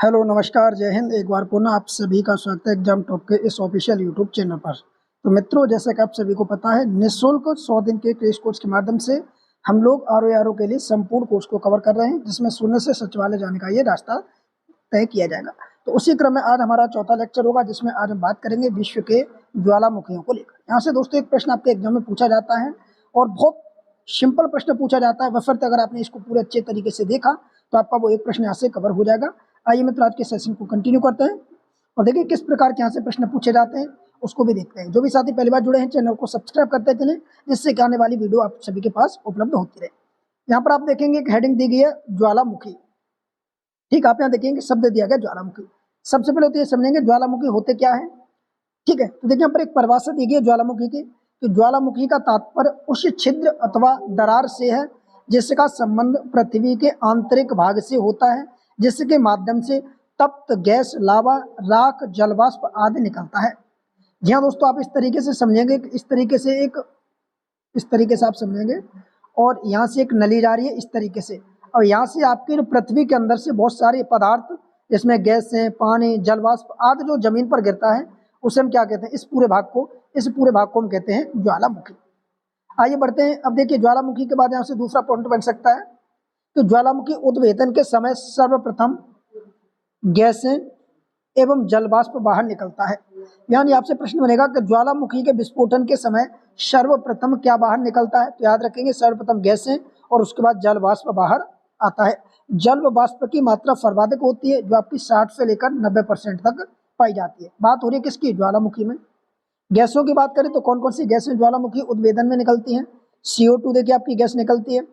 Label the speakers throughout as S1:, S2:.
S1: Hello नमस्कार जय हिंद। एक बार पुनः आप सभी का स्वागत है एग्जाम टॉप के इस ऑफिशियल यूट्यूब चैनल पर। तो मित्रों, जैसे कि आप सभी को पता है, निःशुल्क 100 दिन के क्रैश कोर्स के माध्यम से हम लोग आरओ के लिए संपूर्ण कोर्स को कवर कर रहे हैं, जिसमें शून्य से सचिवालय जाने का ये रास्ता तय किया जाएगा। तो उसी क्रम में आज हमारा चौथा लेक्चर होगा, जिसमें आज हम बात करेंगे विश्व के ज्वालामुखियों को लेकर। यहाँ से दोस्तों एक प्रश्न आपके एग्जाम में पूछा जाता है और बहुत सिंपल प्रश्न पूछा जाता है, बशर्ते अगर आपने इसको पूरे अच्छे तरीके से देखा तो आपका वो एक प्रश्न यहाँ से कवर हो जाएगा। आइए मित्र, आज के सेशन को कंटिन्यू करते हैं और देखिए किस प्रकार के यहाँ से प्रश्न पूछे जाते हैं, उसको भी देखते हैं। जो भी साथी पहली बार जुड़े हैं, चैनल को सब्सक्राइब करते चलें, जिससे कि आने वाली वीडियो आप सभी के पास उपलब्ध होती रहे। यहाँ पर आप देखेंगे एक हेडिंग दी गई है ज्वालामुखी। ठीक, आप यहाँ देखेंगे शब्द दिया गया ज्वालामुखी। सबसे पहले तो ये समझेंगे ज्वालामुखी होते क्या है। ठीक है, तो देखिए यहाँ पर एक परिभाषा दी गई है ज्वालामुखी की, कि ज्वालामुखी का तात्पर्य उस छिद्र अथवा दरार से है जिसका संबंध पृथ्वी के आंतरिक भाग से होता है, जिसके माध्यम से तप्त गैस, लावा, राख, जलवाष्प आदि निकलता है। जी हाँ दोस्तों, आप इस तरीके से समझेंगे, इस तरीके से आप समझेंगे। और यहाँ से एक नली जा रही है इस तरीके से, और यहाँ से आपके पृथ्वी के अंदर से बहुत सारे पदार्थ, जिसमें गैस है, पानी, जलवाष्प आदि जो जमीन पर गिरता है, उसे हम क्या कहते हैं, इस पूरे भाग को हम कहते हैं ज्वालामुखी। आइए बढ़ते हैं। अब देखिए ज्वालामुखी के बाद यहाँ से दूसरा पॉइंट बन सकता है कि ज्वालामुखी उद्भेदन के समय सर्वप्रथम गैसें एवं जलवाष्प बाहर निकलता है। यानी आपसे प्रश्न बनेगा कि ज्वालामुखी के विस्फोटन के समय सर्वप्रथम क्या बाहर निकलता है। तो याद रखेंगे सर्वप्रथम गैसें और उसके बाद जलवाष्प बाहर आता है। जलवाष्प की मात्रा सर्वाधिक होती है, जो आपकी 60 से लेकर 90% तक पाई जाती है। बात हो रही है किसकी, ज्वालामुखी में। गैसों की बात करें तो कौन कौन सी गैसें ज्वालामुखी उद्भेदन में निकलती हैं। CO2 देखिए आपकी गैस निकलती है,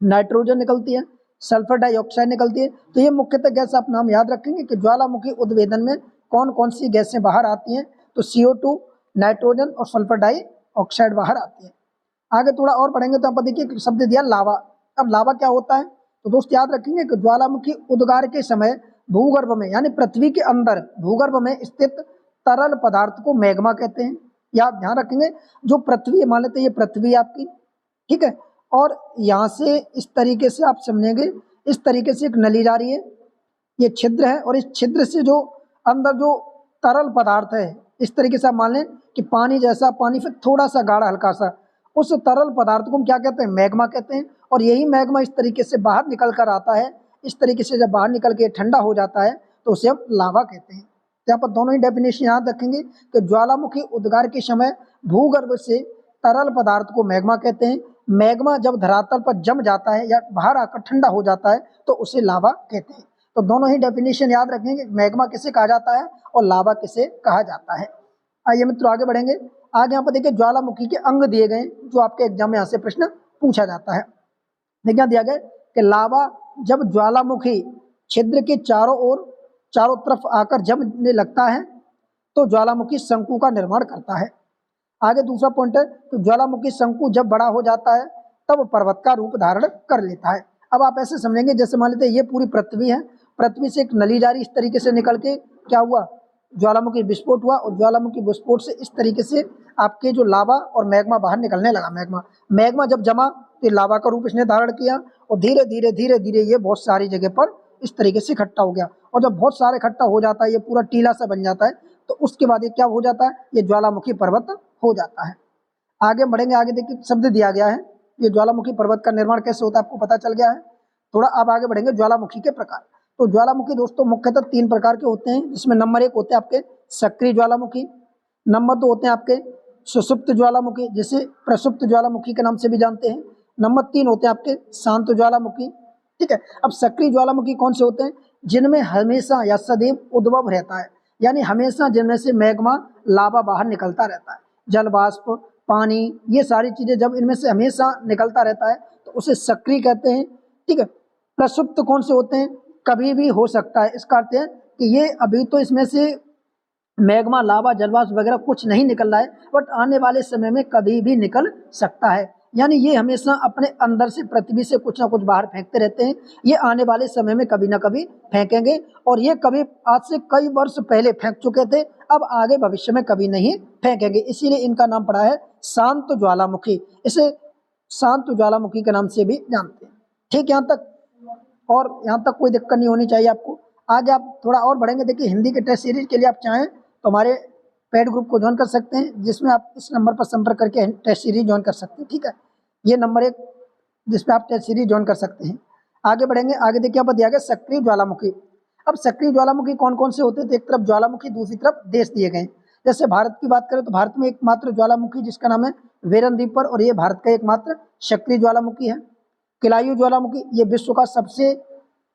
S1: नाइट्रोजन निकलती है, सल्फर डाइऑक्साइड निकलती है। तो ये मुख्यतः गैस आप नाम याद रखेंगे कि ज्वालामुखी उद्भेदन में कौन कौन सी गैसें बाहर आती हैं। तो CO2, नाइट्रोजन और सल्फर डाइऑक्साइड बाहर आती है। आगे थोड़ा और पढ़ेंगे तो आप देखिए शब्द दिया लावा। अब लावा क्या होता है, तो दोस्त याद रखेंगे कि ज्वालामुखी उद्गार के समय भूगर्भ में, यानी पृथ्वी के अंदर भूगर्भ में स्थित तरल पदार्थ को मैग्मा कहते हैं। याद ध्यान रखेंगे, जो पृथ्वी, मान लेते हैं ये पृथ्वी आपकी, ठीक है, और यहाँ से इस तरीके से आप समझेंगे, इस तरीके से एक नली जा रही है, ये छिद्र है, और इस छिद्र से जो अंदर जो तरल पदार्थ है, इस तरीके से आप मान लें कि पानी जैसा, पानी फिर थोड़ा सा गाढ़ा हल्का सा, उस तरल पदार्थ को हम क्या कहते हैं, मैग्मा कहते हैं। और यही मैग्मा इस तरीके से बाहर निकल कर आता है। इस तरीके से जब बाहर निकल के ठंडा हो जाता है तो उसे हम लावा कहते हैं। यहाँ पर दोनों ही डेफिनेशन याद रखेंगे कि ज्वालामुखी उद्गार के समय भूगर्भ से तरल पदार्थ को मैग्मा कहते हैं। मैग्मा जब धरातल पर जम जाता है या बाहर आकर ठंडा हो जाता है तो उसे लावा कहते हैं। तो दोनों ही डेफिनेशन याद रखेंगे, मैग्मा किसे कहा जाता है और लावा किसे कहा जाता है। आइए मित्रों आगे बढ़ेंगे। आगे यहाँ पर देखिए ज्वालामुखी के अंग दिए गए, जो आपके एग्जाम में यहाँ से प्रश्न पूछा जाता है। देखिए दिया गया कि लावा जब ज्वालामुखी छिद्र के चारों तरफ आकर जमने लगता है तो ज्वालामुखी शंकु का निर्माण करता है। आगे दूसरा पॉइंट है कि ज्वालामुखी शंकु जब बड़ा हो जाता है तब पर्वत का रूप धारण कर लेता है। अब आप ऐसे समझेंगे, जैसे मान लेते हैं ये पूरी पृथ्वी है, पृथ्वी से एक नली जारी इस तरीके से निकल के क्या हुआ, ज्वालामुखी विस्फोट हुआ, और ज्वालामुखी विस्फोट से इस तरीके से आपके जो लावा और मैग्मा बाहर निकलने लगा। मैग्मा जब जमा तो लावा का रूप इसने धारण किया, और धीरे धीरे ये बहुत सारी जगह पर इस तरीके से इकट्ठा हो गया। और जब बहुत सारे इकट्ठा हो जाता है, ये पूरा टीला सा बन जाता है, तो उसके बाद ये क्या हो जाता है, ये ज्वालामुखी पर्वत हो जाता है। आगे बढ़ेंगे। आगे देखिए शब्द दिया गया है, ये ज्वालामुखी पर्वत का निर्माण कैसे होता है आपको पता चल गया है। थोड़ा अब आगे बढ़ेंगे ज्वालामुखी के प्रकार। तो ज्वालामुखी दोस्तों मुख्यतः 3 प्रकार के होते हैं, जिसमें नंबर 1 होते हैं आपके सक्रिय ज्वालामुखी, नंबर 2 होते हैं आपके सुषुप्त ज्वालामुखी, जिसे प्रसुप्त ज्वालामुखी के नाम से भी जानते हैं, नंबर 3 होते हैं आपके शांत ज्वालामुखी। ठीक है, अब सक्रिय ज्वालामुखी कौन से होते हैं, जिनमें हमेशा या सदैव उद्भव रहता है, यानी हमेशा जिनमें से मैग्मा, लावा बाहर निकलता रहता है, जलवाष्प, पानी, ये सारी चीजें जब इनमें से हमेशा निकलता रहता है तो उसे सक्रिय कहते हैं। ठीक है, प्रसुप्त कौन से होते हैं, कभी भी हो सकता है। इसका अर्थ है कि ये अभी तो इसमें से मैग्मा, लावा, जलवाष्प वगैरह कुछ नहीं निकल रहा है, बट आने वाले समय में कभी भी निकल सकता है। यानी ये हमेशा अपने अंदर से पृथ्वी से कुछ ना कुछ बाहर फेंकते रहते हैं। ये आने वाले समय में कभी ना कभी फेंकेंगे, और ये कभी आज से कई वर्ष पहले फेंक चुके थे, अब आगे भविष्य में कभी नहीं फेंकेंगे। इसीलिए इनका नाम पड़ा है शांत ज्वालामुखी। इसे शांत ज्वालामुखी के नाम से भी जानते हैं। ठीक, यहाँ तक, और यहाँ तक कोई दिक्कत नहीं होनी चाहिए आपको। आगे आप थोड़ा और बढ़ेंगे, देखिए हिंदी के टेस्ट सीरीज के लिए आप चाहें तो हमारे पेड ग्रुप को ज्वाइन कर सकते हैं, जिसमें आप इस नंबर पर संपर्क करके टेस्ट सीरीज ज्वाइन कर सकते हैं। ठीक है, ये नंबर 1 जिस पे आप टेस्ट सीरीज ज्वाइन कर सकते हैं। आगे बढ़ेंगे, आगे देखिए यहाँ पर दिया गया सक्रिय ज्वालामुखी। अब सक्रिय ज्वालामुखी कौन कौन से होते हैं, तो एक तरफ ज्वालामुखी, दूसरी तरफ देश दिए गए। जैसे भारत की बात करें तो भारत में एकमात्र ज्वालामुखी जिसका नाम है वेरन द्वीप पर, और ये भारत का एकमात्र सक्रिय ज्वालामुखी है। किलायू ज्वालामुखी, ये विश्व का सबसे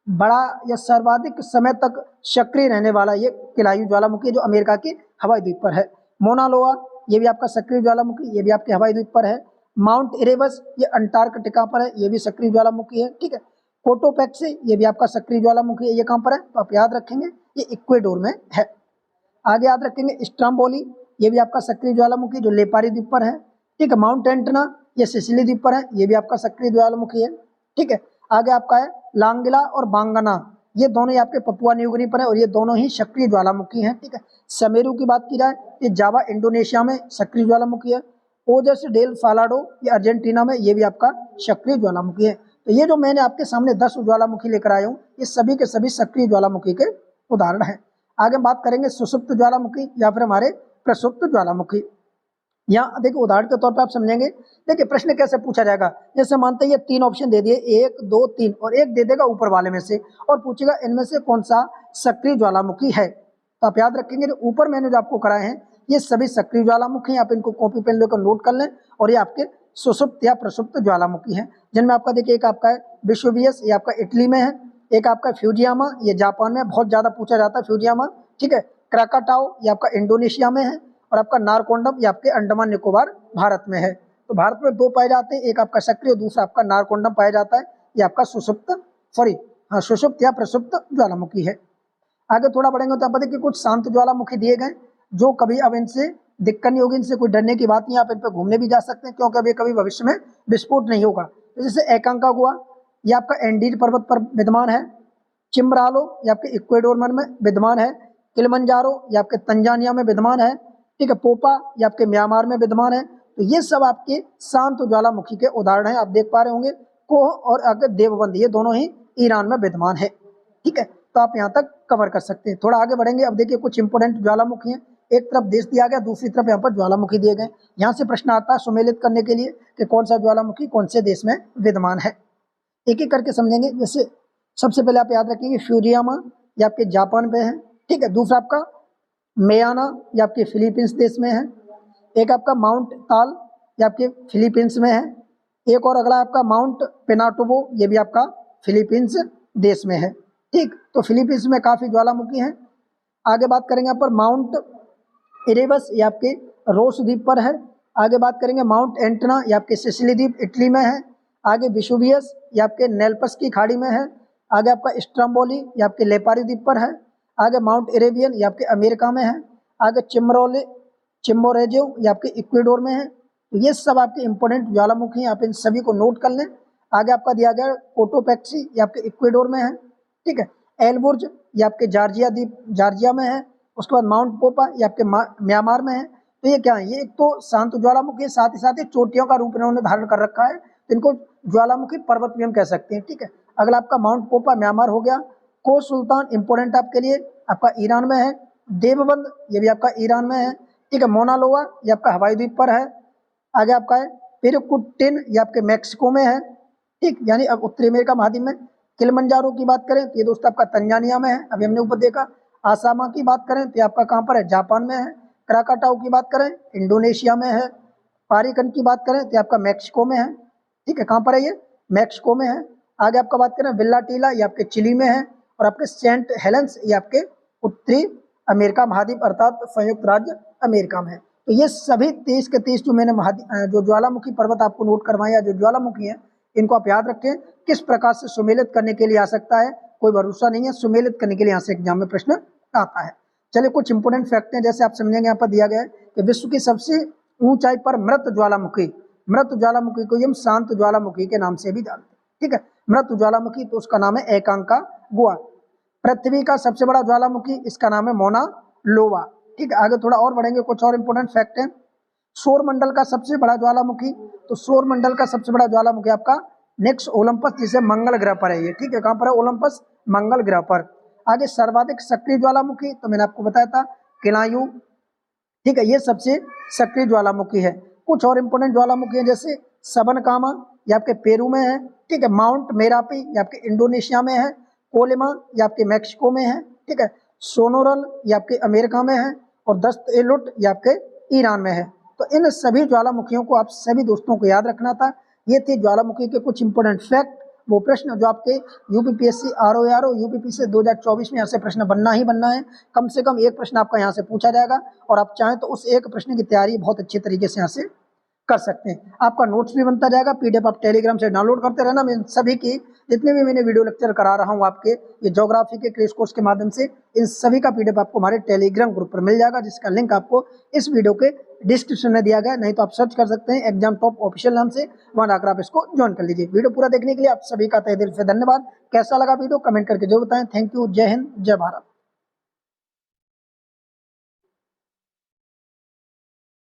S1: बड़ा या सर्वाधिक समय तक सक्रिय रहने वाला ये किलायू ज्वालामुखी जो अमेरिका के हवाई द्वीप पर है। मोना लोआ, ये भी आपका सक्रिय ज्वालामुखी, ये भी आपके हवाई द्वीप पर है। माउंट इरेबस, ये अंटार्कटिका पर है, ये भी सक्रिय ज्वालामुखी है। ठीक है, कोटोपैक्सी, ये भी आपका सक्रिय ज्वालामुखी है, ये कहाँ पर है, तो आप याद रखेंगे ये इक्वेडोर में है। आगे याद रखेंगे स्ट्रोम्बोली, ये भी आपका सक्रिय ज्वालामुखी जो लेपारी द्वीप पर है। ठीक है, माउंट एंटना, ये सिसिली द्वीप पर है, ये भी आपका सक्रिय ज्वालामुखी है। ठीक है, आगे आपका है लांगिला और बांगाना, ये दोनों ही आपके पपुआ न्यू गिनी पर है, और ये दोनों ही सक्रिय ज्वालामुखी हैं। ठीक है, समेरू की बात की जाए, ये जावा इंडोनेशिया में सक्रिय ज्वालामुखी है। ओजस डेल फालाडो, ये अर्जेंटीना में, ये भी आपका सक्रिय ज्वालामुखी है। तो ये जो मैंने आपके सामने 10 ज्वालामुखी लेकर आया हूँ, ये सभी के सभी सक्रिय ज्वालामुखी के उदाहरण हैं। आगे बात करेंगे सुषुप्त ज्वालामुखी या फिर हमारे प्रसुप्त ज्वालामुखी। यहाँ देखिए उदाहरण के तौर पे आप समझेंगे, देखिए प्रश्न कैसे पूछा जाएगा, जैसे मानते हैं ये 3 ऑप्शन दे दिए, 1 2 3, और एक दे देगा ऊपर वाले में से और पूछेगा इनमें से कौन सा सक्रिय ज्वालामुखी है। तो आप याद रखेंगे जो ऊपर मैंने जो आपको कराए हैं ये सभी सक्रिय ज्वालामुखी हैं, आप इनको कॉपी पेन लेकर नोट कर लें, और ये आपके सुषुप्त या प्रसुप्त ज्वालामुखी हैं, जिनमें आपका देखिए एक आपका है विशुवियस, ये आपका इटली में है। एक आपका फ्यूजियामा, ये जापान में बहुत ज़्यादा पूछा जाता है फ्यूजियामा। ठीक है, क्राकाटाओ, ये आपका इंडोनेशिया में है, और आपका नारकोंडम, ये आपके अंडमान निकोबार भारत में है। तो भारत में 2 पाए जाते हैं, एक आपका सक्रिय, दूसरा आपका नारकोंडम पाया जाता है। ये आपका सुषुप्त या प्रसुप्त ज्वालामुखी है। आगे थोड़ा बढ़ेंगे तो आप देखिए कुछ शांत ज्वालामुखी दिए गए, जो कभी अब इनसे दिक्कत नहीं होगी, इनसे कोई डरने की बात नहीं, आप इन पर घूमने भी जा सकते हैं, क्योंकि अभी कभी भविष्य में विस्फोट नहीं होगा। तो जैसे एकांकागुआ, ये आपका एंडीज पर्वत पर विद्यमान है। चिम्बरालो, ये आपके इक्वेडोर में विद्यमान है। किलिमंजारो, ये आपके तंजानिया में विद्यमान है। ठीक है, पोपा, ये आपके म्यांमार में विद्यमान है। तो ये सब आपके शांत ज्वालामुखी के उदाहरण हैं, आप देख पा रहे होंगे। कोह और आगे देवबंद, ये दोनों ही ईरान में विद्यमान है। ठीक है, तो आप यहाँ तक कवर कर सकते हैं। थोड़ा आगे बढ़ेंगे, अब देखिए कुछ इंपोर्टेंट ज्वालामुखी हैं, एक तरफ देश दिया गया, दूसरी तरफ यहाँ पर ज्वालामुखी दिए गए। यहाँ से प्रश्न आता है सुमेलित करने के लिए कि कौन सा ज्वालामुखी कौन से देश में विद्यमान है। एक एक करके समझेंगे। जैसे सबसे पहले आप याद रखेंगे फ्यूजियामा, ये आपके जापान पे है। ठीक है, दूसरा आपका मेयाना, ये आपके फिलीपींस देश में है। एक आपका माउंट ताल, ये आपके फिलीपींस में है। एक और अगला आपका माउंट पिनाटुबो, ये भी आपका फिलीपींस देश में है। ठीक, तो फिलीपींस में काफ़ी ज्वालामुखी हैं। आगे बात करेंगे यहाँ पर माउंट इरेबस, ये आपके रोस द्वीप पर है। आगे बात करेंगे माउंट एंटना, ये आपके सिसिली द्वीप इटली में है। आगे विशुवियस, ये आपके नेल्पस की खाड़ी में है। आगे आपका स्ट्रोम्बोली, ये आपके लेपारी द्वीप पर है। आगे माउंट एरेबियन, ये आपके अमेरिका में है। आगे चिम्बोरेजो, ये आपके इक्वेडोर में है। तो ये सब आपके इंपॉर्टेंट ज्वालामुखी हैं, आप इन सभी को नोट कर लें। आगे आपका दिया गया कोटोपैक्सी, ये आपके इक्वेडोर में है। ठीक है, एलबुर्ज, ये आपके जॉर्जिया में है। उसके बाद माउंट पोपा, ये आपके म्यांमार में है। तो ये क्या है, ये एक तो शांत ज्वालामुखी है, साथ ही साथ चोटियों का रूप इन्होंने धारण कर रखा है, तो इनको ज्वालामुखी पर्वत भी हम कह सकते हैं। ठीक है, अगला आपका माउंट पोपा म्यांमार हो गया। को सुल्तान इंपोर्टेंट आपके लिए आपका ईरान में है। देवबंद, ये भी आपका ईरान में है। ठीक है, मोना लोआ, ये आपका हवाई द्वीप पर है। आगे आपका है पिरकुटिन, ये आपके मैक्सिको में है। ठीक, यानी अब उत्तरी अमेरिका महाद्वीप में। किलिमंजारो की बात करें तो ये दोस्त आपका तंजानिया में है, अभी हमने ऊपर देखा। आसामा की बात करें तो ये आपका कहाँ पर है, जापान में है। क्राकाटाओ की बात करें इंडोनेशिया में है। पारिकन की बात करें तो ये आपका मैक्सिको में है। ठीक है, कहाँ पर है ये, मैक्सिको में है। आगे आपका बात करें विल्ला टीला, ये आपके चिली में है। और आपके सेंट हेलेंस, ये आपके उत्तरी अमेरिका महाद्वीप अर्थात संयुक्त राज्य अमेरिका में है। तो ये सभी 30 के 30 जो मैंने जो ज्वालामुखी पर्वत आपको नोट करवाए या जो ज्वालामुखी हैं, इनको आप याद रखें। किस प्रकार से सुमेलित करने के लिए आ सकता है कोई भरोसा नहीं है, सुमेलित करने के लिए यहाँ से एग्जाम में प्रश्न आता है। चलिए कुछ इंपोर्टेंट फैक्ट हैं, जैसे आप समझेंगे यहाँ पर दिया गया है कि विश्व की सबसे ऊंचाई पर मृत ज्वालामुखी को हम शांत ज्वालामुखी के नाम से भी जानते हैं। ठीक है, मृत ज्वालामुखी, तो उसका नाम है एकांकागुआ। पृथ्वी का सबसे बड़ा ज्वालामुखी, इसका नाम है मोना लोवा। ठीक है, आगे थोड़ा और बढ़ेंगे, कुछ और इंपोर्टेंट फैक्ट हैं। सौर मंडल का सबसे बड़ा ज्वालामुखी, तो सौर मंडल का सबसे बड़ा ज्वालामुखी आपका नेक्स्ट ओलंपस, जिसे मंगल ग्रह पर है ये। ठीक है, कहाँ पर है, ओलंपस मंगल ग्रह पर। आगे सर्वाधिक सक्रिय ज्वालामुखी तो मैंने आपको बताया था केलायू, ठीक है, ये सबसे सक्रिय ज्वालामुखी है। कुछ और इंपोर्टेंट ज्वालामुखी है जैसे सबनकामा, ये आपके पेरू में है, ठीक है, माउंट मेरापी ये आपके इंडोनेशिया में है, कोलेमा ये आपके मैक्सिको में है, ठीक है, सोनोरल ये आपके अमेरिका में है, और दस्त एलुट ये आपके ईरान में है। तो इन सभी ज्वालामुखियों को आप सभी दोस्तों को याद रखना था। ये थे ज्वालामुखी के कुछ इंपोर्टेंट फैक्ट, वो प्रश्न जो आपके यूपीपीएससी आरओआरओ यूपीपी से 2024 में यहाँ से प्रश्न बनना ही बनना है। कम से कम एक प्रश्न आपका यहाँ से पूछा जाएगा, और आप चाहें तो उस एक प्रश्न की तैयारी बहुत अच्छे तरीके से यहाँ से कर सकते हैं। आपका नोट्स भी बनता जाएगा, पीडीएफ आप टेलीग्राम से डाउनलोड करते रहना। मैं सभी की जितने भी मैंने वीडियो लेक्चर करा रहा हूँ आपके ये ज्योग्राफी के क्रैश कोर्स के माध्यम से, इन सभी का पीडीएफ आपको हमारे टेलीग्राम ग्रुप पर मिल जाएगा, जिसका लिंक आपको इस वीडियो के डिस्क्रिप्शन में दिया गया है, नहीं तो आप सर्च कर सकते हैं एग्जाम टॉप ऑफिशियल नाम से, वहां जाकर आप इसको ज्वाइन कर लीजिए। वीडियो पूरा देखने के लिए आप सभी का तहे दिल से धन्यवाद। कैसा लगा वीडियो कमेंट करके जरूर बताएं। थैंक यू, जय हिंद, जय भारत।